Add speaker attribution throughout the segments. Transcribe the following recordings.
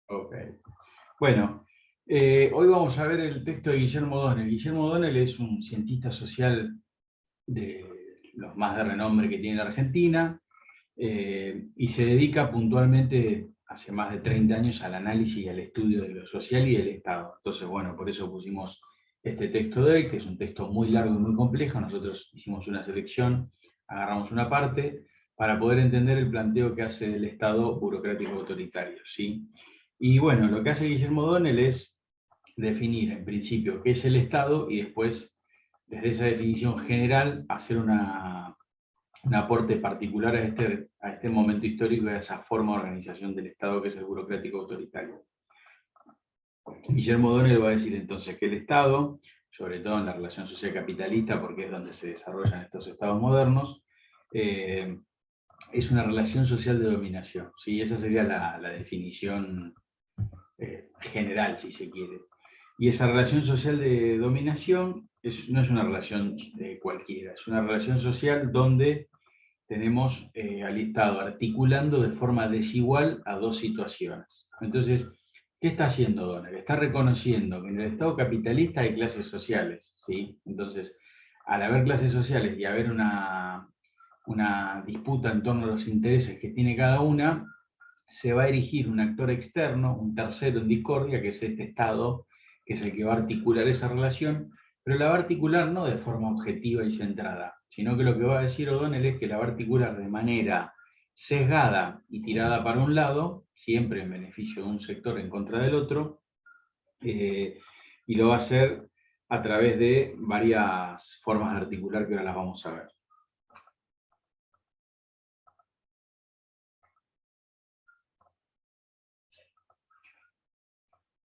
Speaker 1: Ok. Bueno, hoy vamos a ver el texto de Guillermo O'Donnell. Guillermo O'Donnell es un cientista social de los más de renombre que tiene la Argentina, y se dedica puntualmente hace más de 30 años al análisis y al estudio de lo social y del Estado. Entonces, bueno, por eso pusimos este texto de él, que es un texto muy largo y muy complejo. Nosotros hicimos una selección, agarramos una parte para poder entender el planteo que hace del Estado burocrático autoritario, ¿sí? Y bueno, lo que hace Guillermo O'Donnell es definir en principio qué es el Estado y después, desde esa definición general, hacer un aporte particular a este momento histórico y a esa forma de organización del Estado que es el burocrático autoritario. Guillermo O'Donnell va a decir entonces que el Estado, sobre todo en la relación social capitalista, porque es donde se desarrollan estos estados modernos, eh, es una relación social de dominación. ¿Sí? Esa sería la definición general, si se quiere. Y esa relación social de dominación no es una relación cualquiera, es una relación social donde tenemos al Estado articulando de forma desigual a dos situaciones. Entonces, ¿qué está haciendo O'Donnell? Está reconociendo que en el Estado capitalista hay clases sociales, ¿sí? Entonces, al haber clases sociales y haber una disputa en torno a los intereses que tiene cada una, se va a erigir un actor externo, un tercero en discordia, que es este Estado, que es el que va a articular esa relación, pero la va a articular no de forma objetiva y centrada, sino que lo que va a decir O'Donnell es que la va a articular de manera sesgada y tirada para un lado, siempre en beneficio de un sector en contra del otro, y lo va a hacer a través de varias formas de articular que ahora las vamos a ver.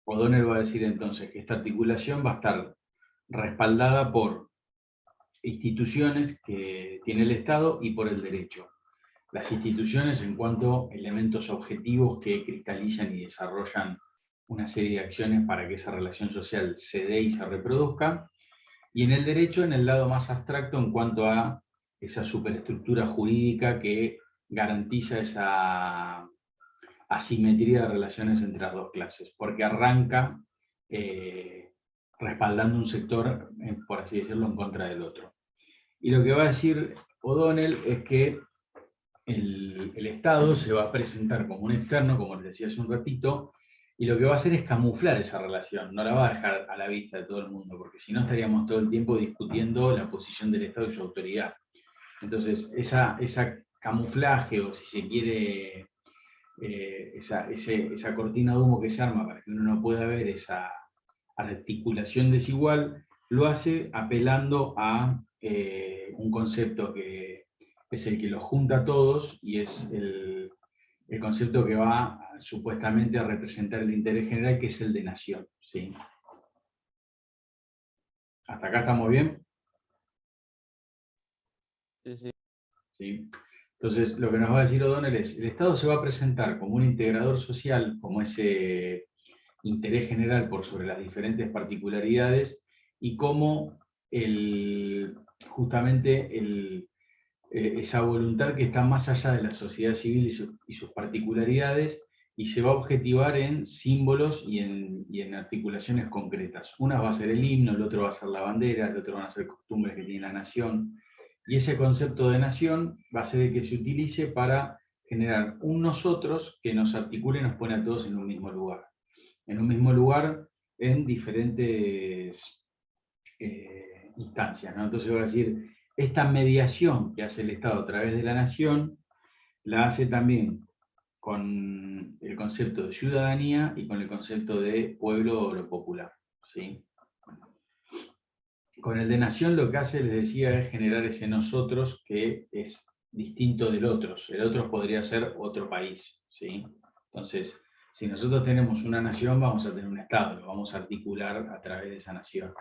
Speaker 1: O'Donnell va a decir entonces que esta articulación va a estar respaldada por instituciones que tiene el Estado y por el derecho. Las instituciones en cuanto a elementos objetivos que cristalizan y desarrollan una serie de acciones para que esa relación social se dé y se reproduzca, y en el derecho en el lado más abstracto en cuanto a esa superestructura jurídica que garantiza esa asimetría de relaciones entre las dos clases, porque arranca respaldando un sector, por así decirlo, en contra del otro. Y lo que va a decir O'Donnell es que el Estado se va a presentar como un externo, como les decía hace un ratito, y lo que va a hacer es camuflar esa relación, no la va a dejar a la vista de todo el mundo, porque si no estaríamos todo el tiempo discutiendo la posición del Estado y su autoridad. Entonces, esa camuflaje, o si se quiere, esa cortina de humo que se arma para que uno no pueda ver esa articulación desigual, lo hace apelando a un concepto que es el que los junta a todos y es el concepto que va supuestamente a representar el interés general, que es el de nación. ¿Sí? ¿Hasta acá estamos bien?
Speaker 2: Sí, sí.
Speaker 1: ¿Sí? Entonces, lo que nos va a decir O'Donnell es, el Estado se va a presentar como un integrador social, como ese interés general por sobre las diferentes particularidades, y cómo justamente esa voluntad que está más allá de la sociedad civil y sus particularidades, y se va a objetivar en símbolos y en articulaciones concretas. Una va a ser el himno, el otro va a ser la bandera, el otro van a ser costumbres que tiene la nación, y ese concepto de nación va a ser el que se utilice para generar un nosotros que nos articule y nos pone a todos en un mismo lugar. En un mismo lugar, en diferentes instancias, ¿no? Entonces va a decir, esta mediación que hace el Estado a través de la nación, la hace también con el concepto de ciudadanía y con el concepto de pueblo o lo popular. ¿Sí? Con el de nación lo que hace, les decía, es generar ese nosotros que es distinto del otros. El otro podría ser otro país. ¿Sí? Entonces, si nosotros tenemos una nación, vamos a tener un Estado, lo vamos a articular a través de esa nación.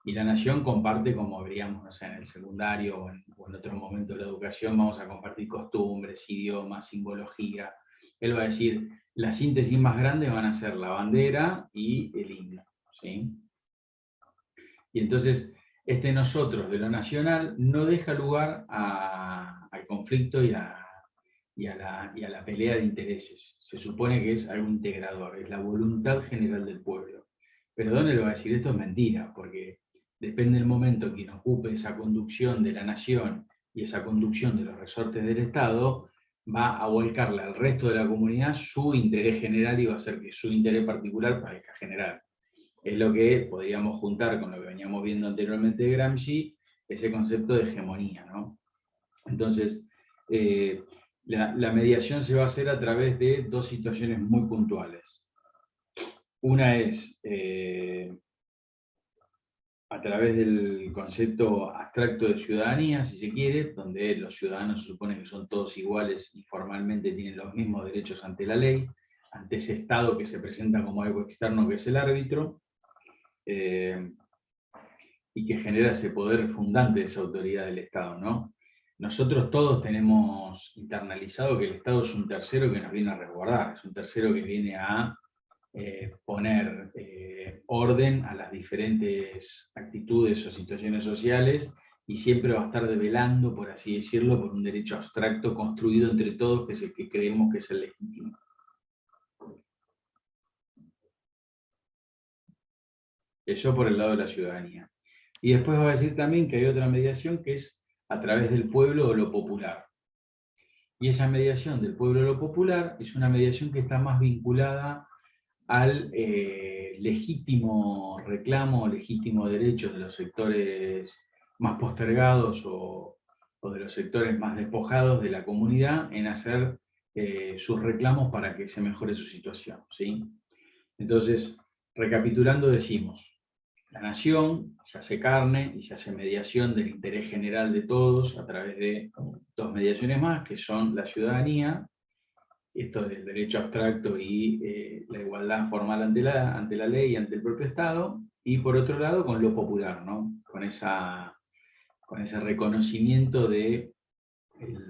Speaker 1: Y la nación comparte, como veríamos, no sé, en el secundario o en otro momento de la educación, vamos a compartir costumbres, idiomas, simbología. Él va a decir, la síntesis más grande van a ser la bandera y el himno. ¿Sí? Y entonces, este nosotros de lo nacional no deja lugar al conflicto y a la pelea de intereses. Se supone que es algo integrador, es la voluntad general del pueblo. Pero ¿dónde lo va a decir? Esto es mentira, porque depende del momento quien ocupe esa conducción de la nación y esa conducción de los resortes del Estado, va a volcarle al resto de la comunidad su interés general y va a hacer que su interés particular parezca general. Es lo que podríamos juntar con lo que veníamos viendo anteriormente de Gramsci, ese concepto de hegemonía, ¿no? Entonces, la mediación se va a hacer a través de dos situaciones muy puntuales. Una es a través del concepto abstracto de ciudadanía, si se quiere, donde los ciudadanos se supone que son todos iguales y formalmente tienen los mismos derechos ante la ley, ante ese Estado que se presenta como algo externo que es el árbitro, y que genera ese poder fundante de esa autoridad del Estado, ¿no? Nosotros todos tenemos internalizado que el Estado es un tercero que nos viene a resguardar, es un tercero que viene a poner orden a las diferentes actitudes o situaciones sociales y siempre va a estar velando, por así decirlo, por un derecho abstracto construido entre todos, que es el que creemos que es el legítimo. Eso por el lado de la ciudadanía. Y después va a decir también que hay otra mediación que es a través del pueblo o lo popular. Y esa mediación del pueblo o lo popular es una mediación que está más vinculada al legítimo reclamo, legítimo derecho de los sectores más postergados o de los sectores más despojados de la comunidad en hacer sus reclamos para que se mejore su situación, ¿sí? Entonces, recapitulando decimos, la nación se hace carne y se hace mediación del interés general de todos a través de dos mediaciones más, que son la ciudadanía, esto del derecho abstracto y la igualdad formal ante la ley y ante el propio Estado, y por otro lado con lo popular, ¿no? Con ese reconocimiento del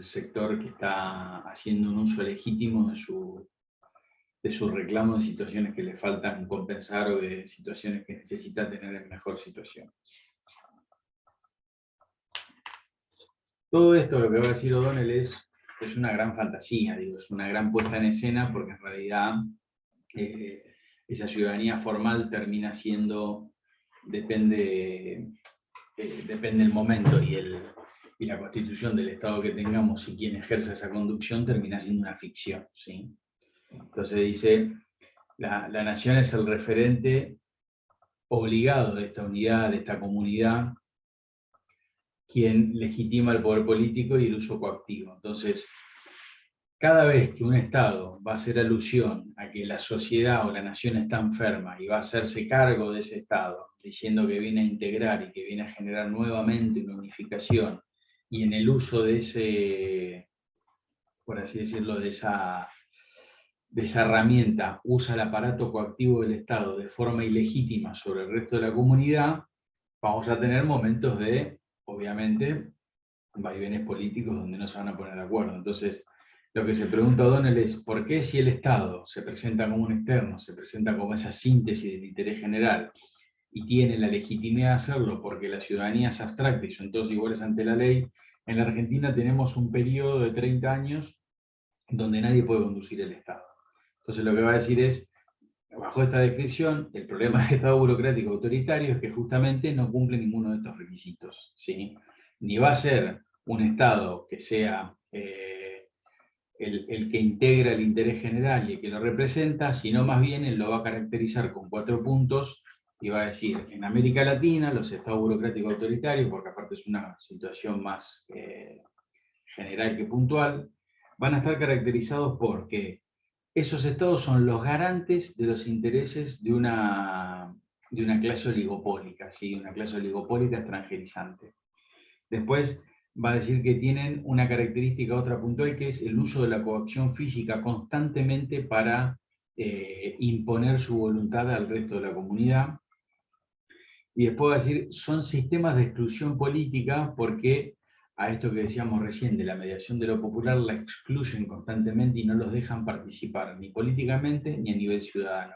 Speaker 1: sector que está haciendo un uso legítimo de su reclamo de situaciones que le faltan compensar o de situaciones que necesita tener en mejor situación. Todo esto, lo que va a decir O'Donnell es una gran fantasía, digo, es una gran puesta en escena, porque en realidad esa ciudadanía formal termina siendo, depende del momento y la constitución del Estado que tengamos y quien ejerza esa conducción, termina siendo una ficción, ¿sí? Entonces dice, la nación es el referente obligado de esta unidad, de esta comunidad, quien legitima el poder político y el uso coactivo. Entonces, cada vez que un Estado va a hacer alusión a que la sociedad o la nación está enferma y va a hacerse cargo de ese Estado, diciendo que viene a integrar y que viene a generar nuevamente una unificación, y en el uso de ese, por así decirlo, de esa herramienta usa el aparato coactivo del Estado de forma ilegítima sobre el resto de la comunidad, vamos a tener momentos de, obviamente, vaivenes políticos donde no se van a poner de acuerdo. Entonces, lo que se pregunta O'Donnell es, ¿por qué si el Estado se presenta como un externo, se presenta como esa síntesis del interés general y tiene la legitimidad de hacerlo porque la ciudadanía es abstracta y son todos iguales ante la ley, en la Argentina tenemos un periodo de 30 años donde nadie puede conducir el Estado? Entonces lo que va a decir es, bajo esta descripción, el problema del Estado burocrático autoritario es que justamente no cumple ninguno de estos requisitos, ¿sí? Ni va a ser un Estado que sea el que integra el interés general y el que lo representa, sino más bien él lo va a caracterizar con 4 puntos y va a decir, en América Latina, los estados burocráticos autoritarios, porque aparte es una situación más general que puntual, van a estar caracterizados porque esos estados son los garantes de los intereses de una clase oligopólica, ¿sí? Una clase oligopólica extranjerizante. Después va a decir que tienen una característica otra puntual, que es el uso de la coacción física constantemente para imponer su voluntad al resto de la comunidad. Y después va a decir, son sistemas de exclusión política porque a esto que decíamos recién de la mediación de lo popular la excluyen constantemente y no los dejan participar ni políticamente ni a nivel ciudadano.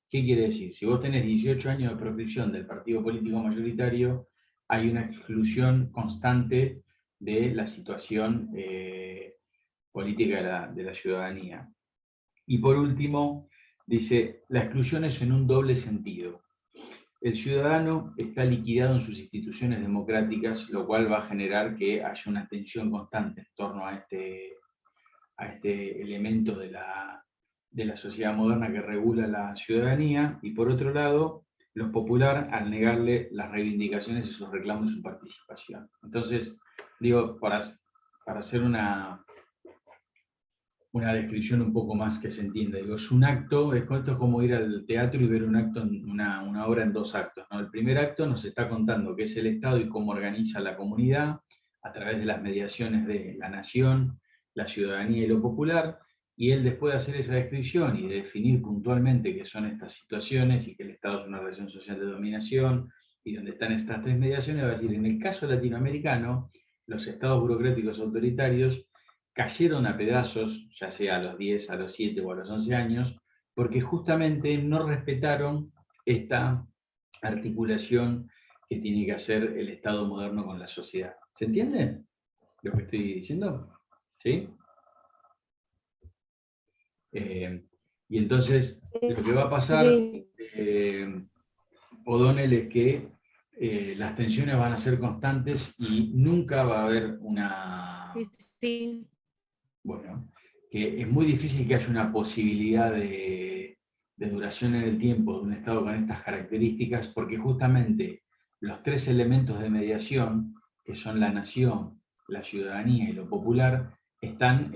Speaker 1: ¿Qué quiere decir? Si vos tenés 18 años de proscripción del partido político mayoritario, hay una exclusión constante de la situación política de la ciudadanía. Y por último, dice, la exclusión es en un doble sentido. El ciudadano está liquidado en sus instituciones democráticas, lo cual va a generar que haya una tensión constante en torno a este elemento de la sociedad moderna que regula la ciudadanía, y por otro lado, lo popular al negarle las reivindicaciones y sus reclamos y su participación. Entonces, digo, para hacer una descripción un poco más que se entienda, digo, es un acto, esto es como ir al teatro y ver un acto, una obra en dos actos, ¿no? El primer acto nos está contando qué es el Estado y cómo organiza la comunidad a través de las mediaciones de la nación, la ciudadanía y lo popular, y él, después de hacer esa descripción y de definir puntualmente qué son estas situaciones y que el Estado es una relación social de dominación y donde están estas tres mediaciones, va a decir, en el caso latinoamericano, los estados burocráticos autoritarios cayeron a pedazos, ya sea a los 10, a los 7 o a los 11 años, porque justamente no respetaron esta articulación que tiene que hacer el Estado moderno con la sociedad. ¿Se entiende lo que estoy diciendo? ¿Sí? Y entonces, lo que va a pasar,
Speaker 2: Sí,
Speaker 1: O'Donnell, es que las tensiones van a ser constantes y nunca va a haber
Speaker 2: sí, sí.
Speaker 1: bueno, que es muy difícil que haya una posibilidad de duración en el tiempo de un Estado con estas características, porque justamente los tres elementos de mediación, que son la nación, la ciudadanía y lo popular, están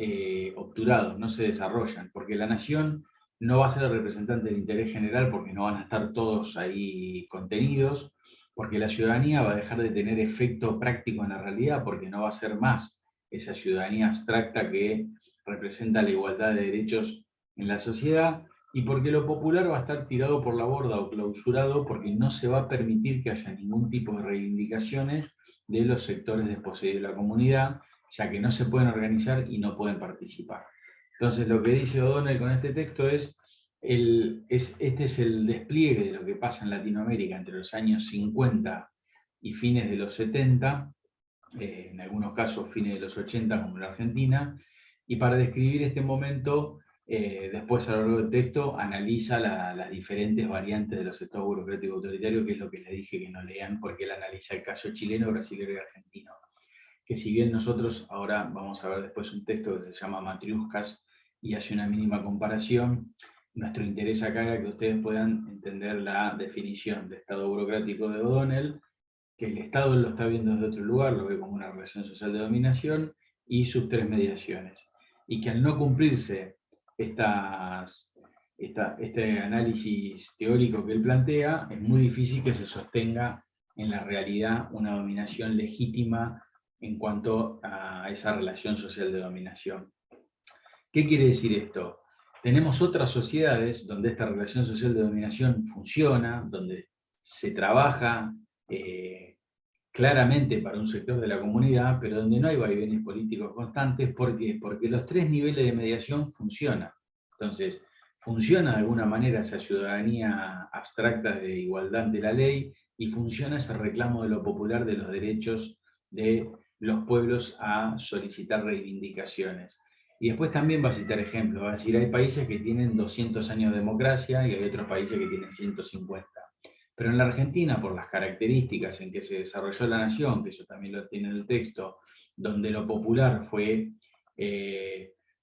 Speaker 1: obturados, no se desarrollan, porque la nación no va a ser el representante del interés general porque no van a estar todos ahí contenidos, porque la ciudadanía va a dejar de tener efecto práctico en la realidad porque no va a ser más esa ciudadanía abstracta que representa la igualdad de derechos en la sociedad, y porque lo popular va a estar tirado por la borda o clausurado porque no se va a permitir que haya ningún tipo de reivindicaciones de los sectores desposeídos de la comunidad, ya que no se pueden organizar y no pueden participar. Entonces, lo que dice O'Donnell con este texto es, este es el despliegue de lo que pasa en Latinoamérica entre los años 50 y fines de los 70, en algunos casos fines de los 80 como en la Argentina, y para describir este momento, después a lo largo del texto analiza las diferentes variantes de los estados burocráticos autoritarios, que es lo que les dije que no lean, porque él analiza el caso chileno, brasileño y argentino. Que si bien nosotros ahora vamos a ver después un texto que se llama Matriuscas y hace una mínima comparación, nuestro interés acá era que ustedes puedan entender la definición de estado burocrático de O'Donnell, que el Estado lo está viendo desde otro lugar, lo ve como una relación social de dominación, y sus tres mediaciones. Y que al no cumplirse este análisis teórico que él plantea, es muy difícil que se sostenga en la realidad una dominación legítima en cuanto a esa relación social de dominación. ¿Qué quiere decir esto? Tenemos otras sociedades donde esta relación social de dominación funciona, donde se trabaja claramente para un sector de la comunidad, pero donde no hay vaivenes políticos constantes. ¿Por qué? Porque los tres niveles de mediación funcionan. Entonces, funciona de alguna manera esa ciudadanía abstracta de igualdad ante la ley y funciona ese reclamo de lo popular de los derechos de los pueblos a solicitar reivindicaciones. Y después también va a citar ejemplos, va a decir, hay países que tienen 200 años de democracia y hay otros países que tienen 150. Pero en la Argentina, por las características en que se desarrolló la nación, que eso también lo tiene en el texto, donde lo popular fue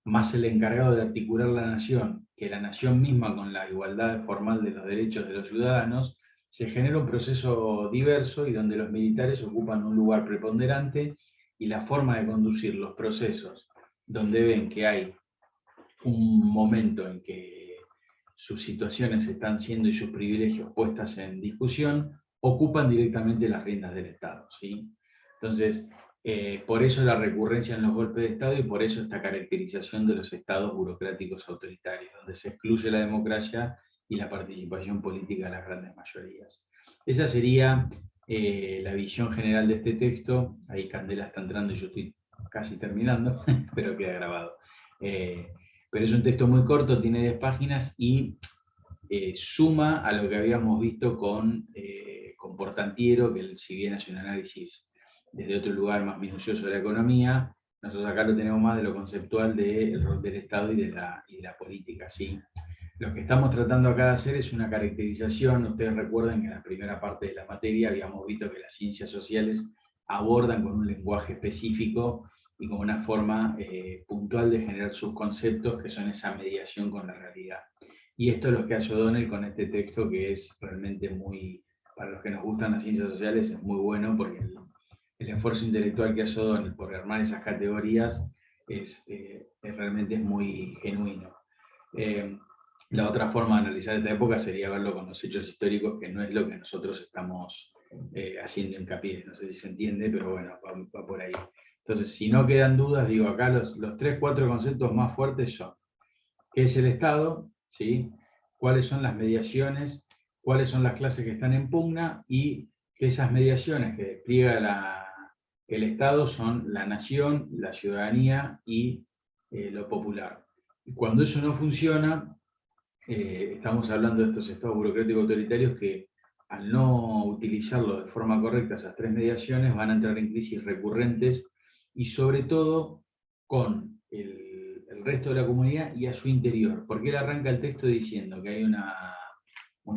Speaker 1: más el encargado de articular la nación que la nación misma con la igualdad formal de los derechos de los ciudadanos, se genera un proceso diverso y donde los militares ocupan un lugar preponderante, y la forma de conducir los procesos donde ven que hay un momento en que sus situaciones están siendo y sus privilegios puestas en discusión, ocupan directamente las riendas del Estado, ¿sí? Entonces, por eso la recurrencia en los golpes de Estado y por eso esta caracterización de los estados burocráticos autoritarios, donde se excluye la democracia y la participación política de las grandes mayorías. Esa sería la visión general de este texto. Ahí Candela está entrando y yo estoy casi terminando, pero queda grabado. Pero es un texto muy corto, tiene 10 páginas y suma a lo que habíamos visto con Portantiero, que si bien hace un análisis desde otro lugar más minucioso de la economía, Nosotros acá lo tenemos más de lo conceptual del rol del Estado y de la política, ¿sí? Lo que estamos tratando acá de hacer es una caracterización. Ustedes recuerden que en la primera parte de la materia habíamos visto que las ciencias sociales abordan con un lenguaje específico y con una forma puntual de generar sus conceptos, que son esa mediación con la realidad. Y esto es lo que hace O'Donnell con este texto, que es realmente muy, para los que nos gustan las ciencias sociales, es muy bueno, porque el esfuerzo intelectual que hace O'Donnell por armar esas categorías realmente es muy genuino. La otra forma de analizar esta época sería verlo con los hechos históricos, que no es lo que nosotros estamos haciendo hincapié. No sé si se entiende, pero bueno, va por ahí. Entonces, si no quedan dudas, digo, acá los 3-4 conceptos más fuertes son: ¿qué es el Estado? ¿Sí? ¿Cuáles son las mediaciones? ¿Cuáles son las clases que están en pugna? Y que esas mediaciones que despliega el Estado son la nación, la ciudadanía y lo popular. Y cuando eso no funciona, estamos hablando de estos estados burocráticos autoritarios que, al no utilizarlo de forma correcta, esas tres mediaciones, van a entrar en crisis recurrentes y sobre todo con el resto de la comunidad y a su interior. Porque él arranca el texto diciendo que hay una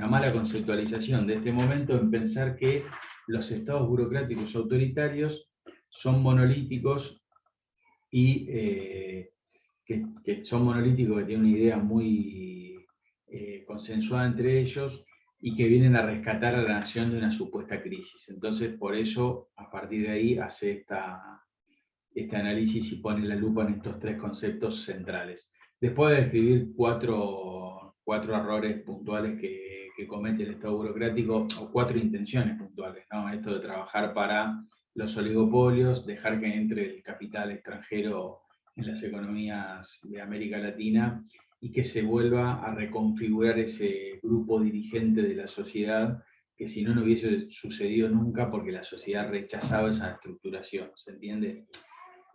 Speaker 1: mala conceptualización de este momento en pensar que los estados burocráticos autoritarios son monolíticos y que son monolíticos, que tienen una idea muy consensuada entre ellos y que vienen a rescatar a la nación de una supuesta crisis. Entonces, por eso, a partir de ahí, hace este análisis y pone la lupa en estos tres conceptos centrales. Después de describir cuatro errores puntuales que comete el Estado burocrático, o cuatro intenciones puntuales, ¿no? Esto de trabajar para los oligopolios, dejar que entre el capital extranjero en las economías de América Latina y que se vuelva a reconfigurar ese grupo dirigente de la sociedad, que si no, no hubiese sucedido nunca porque la sociedad rechazaba esa estructuración, ¿se entiende?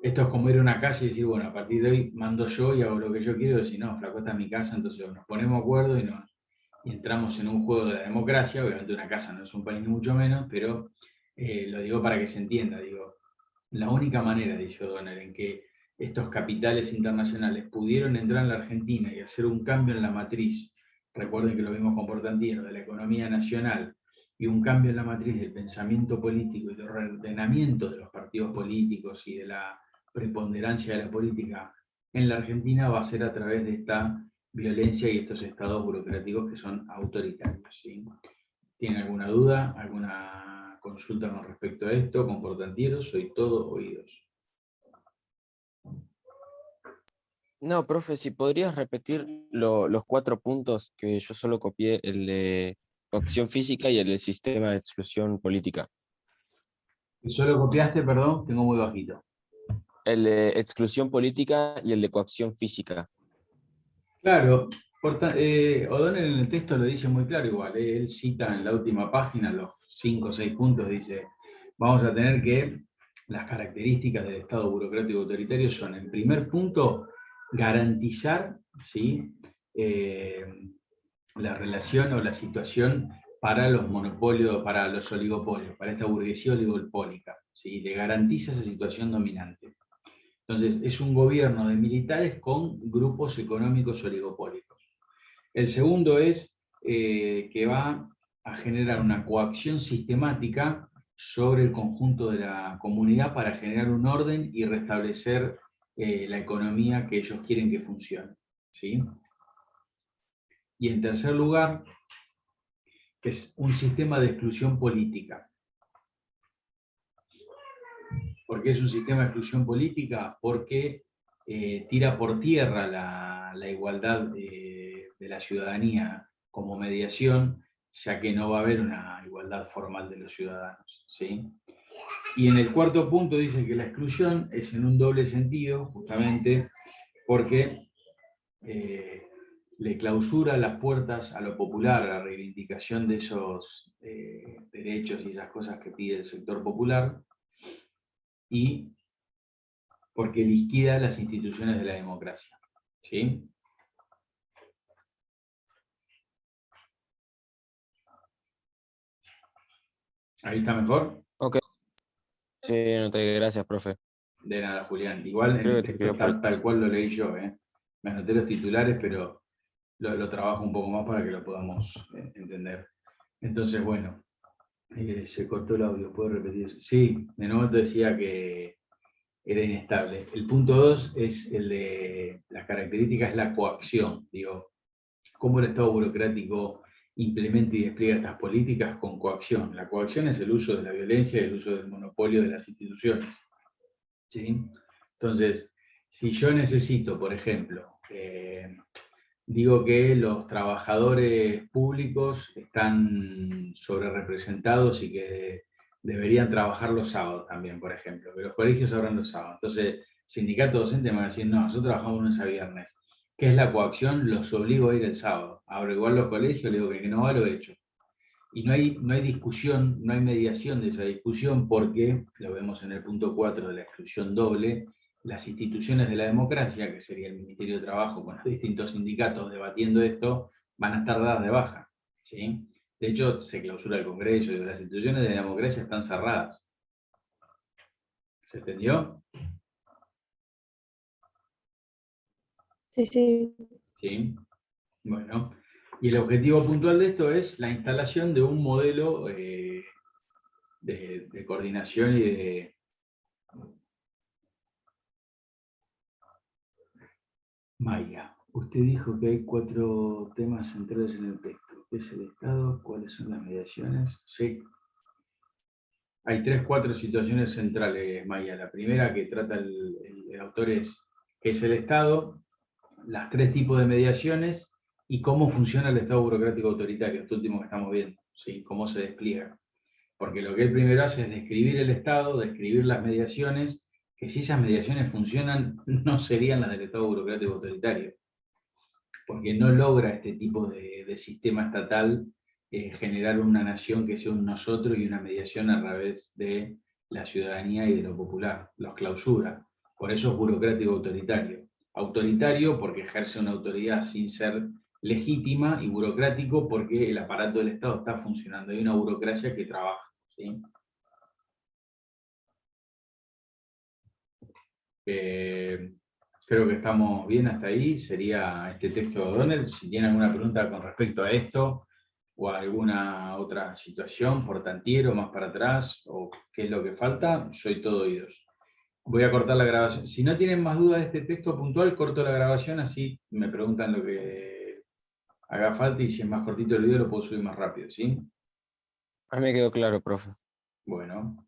Speaker 1: Esto es como ir a una casa y decir, bueno, a partir de hoy mando yo y hago lo que yo quiero, y decir, no, flaco, esta es mi casa, entonces nos ponemos de acuerdo y entramos en un juego de la democracia. Obviamente una casa no es un país ni mucho menos, pero lo digo para que se entienda, digo, la única manera, dice O'Donnell, en que estos capitales internacionales pudieron entrar en la Argentina y hacer un cambio en la matriz, recuerden que lo vimos con Portantino, de la economía nacional, y un cambio en la matriz del pensamiento político y del reordenamiento de los partidos políticos y de la preponderancia de la política en la Argentina, va a ser a través de esta violencia y estos estados burocráticos que son autoritarios, ¿sí? ¿Tienen alguna duda, alguna consulta con respecto a esto? Con Portantiero, soy todo oídos.
Speaker 3: No, profe, si podrías repetir los 4 puntos que yo solo copié, el de coacción física y el del sistema de exclusión política.
Speaker 1: ¿Y solo copiaste, perdón? Tengo muy bajito.
Speaker 3: El de exclusión política y el de coacción física.
Speaker 1: Claro, O'Donnell en el texto lo dice muy claro igual. Él cita en la última página los 5 o 6 puntos, dice, vamos a tener que las características del Estado burocrático autoritario son, en primer punto, garantizar, ¿sí? La relación o la situación para los monopolios, para los oligopolios, para esta burguesía oligopólica, ¿sí? Le garantiza esa situación dominante. Entonces, es un gobierno de militares con grupos económicos oligopólicos. El segundo es que va a generar una coacción sistemática sobre el conjunto de la comunidad para generar un orden y restablecer la economía que ellos quieren que funcione, ¿sí? Y en tercer lugar, es un sistema de exclusión política. ¿Por qué es un sistema de exclusión política? Porque tira por tierra la igualdad de la ciudadanía como mediación, ya que no va a haber una igualdad formal de los ciudadanos, ¿sí? Y en el cuarto punto dice que la exclusión es en un doble sentido, justamente porque le clausura las puertas a lo popular, a la reivindicación de esos derechos y esas cosas que pide el sector popular, y porque liquida las instituciones de la democracia, ¿sí? ¿Ahí está mejor?
Speaker 3: Ok, sí, no te gracias, profe.
Speaker 1: De nada, Julián. Igual en
Speaker 3: Creo
Speaker 1: el
Speaker 3: que te
Speaker 1: texto
Speaker 3: quedó por
Speaker 1: tal cual lo leí yo, ¿eh? Me anoté los titulares, pero lo trabajo un poco más para que lo podamos entender. Entonces, bueno, se cortó el audio, ¿puedo repetir? Sí, de nuevo te decía que era inestable. El punto 2 es el de las características, es la coacción, digo, cómo el Estado burocrático implementa y despliega estas políticas con coacción. La coacción es el uso de la violencia y el uso del monopolio de las instituciones. ¿Sí? Entonces, si yo necesito, por ejemplo, digo que los trabajadores públicos están sobrerepresentados y que deberían trabajar los sábados también, por ejemplo, que los colegios abran los sábados. Entonces, sindicato docente me va a decir, no, nosotros trabajamos lunes a viernes. ¿Qué es la coacción? Los obligo a ir el sábado. Abro igual los colegios, le digo que no va, lo he hecho. Y no hay discusión, no hay mediación de esa discusión porque, lo vemos en el punto 4 de la exclusión doble, las instituciones de la democracia, que sería el Ministerio de Trabajo con los distintos sindicatos debatiendo esto, van a estar dadas de baja. ¿Sí? De hecho, se clausura el Congreso y las instituciones de la democracia están cerradas. ¿Se entendió?
Speaker 2: Sí, sí.
Speaker 1: ¿Sí? Bueno, y el objetivo puntual de esto es la instalación de un modelo de coordinación y de... Maya, usted dijo que hay 4 temas centrales en el texto. ¿Qué es el Estado? ¿Cuáles son las mediaciones? Sí. Hay 4 situaciones centrales, Maya. La primera que trata el autor es qué es el Estado, las 3 tipos de mediaciones y cómo funciona el Estado burocrático autoritario, esto último que estamos viendo, ¿sí? Cómo se despliega. Porque lo que él primero hace es describir el Estado, describir las mediaciones, que si esas mediaciones funcionan, no serían las del Estado burocrático autoritario, porque no logra este tipo de sistema estatal generar una nación que sea un nosotros y una mediación a través de la ciudadanía y de lo popular, los clausura. Por eso es burocrático autoritario. Autoritario porque ejerce una autoridad sin ser legítima y burocrático porque el aparato del Estado está funcionando. Hay una burocracia que trabaja. ¿Sí? Creo que estamos bien hasta ahí. Sería este texto de O'Donnell. Si tienen alguna pregunta con respecto a esto o a alguna otra situación, por tantiero, más para atrás, o qué es lo que falta, soy todo oídos. Voy a cortar la grabación. Si no tienen más dudas de este texto puntual, corto la grabación, así me preguntan lo que haga falta y si es más cortito el video lo puedo subir más rápido, ¿sí?
Speaker 3: A mí me quedó claro, profe.
Speaker 1: Bueno.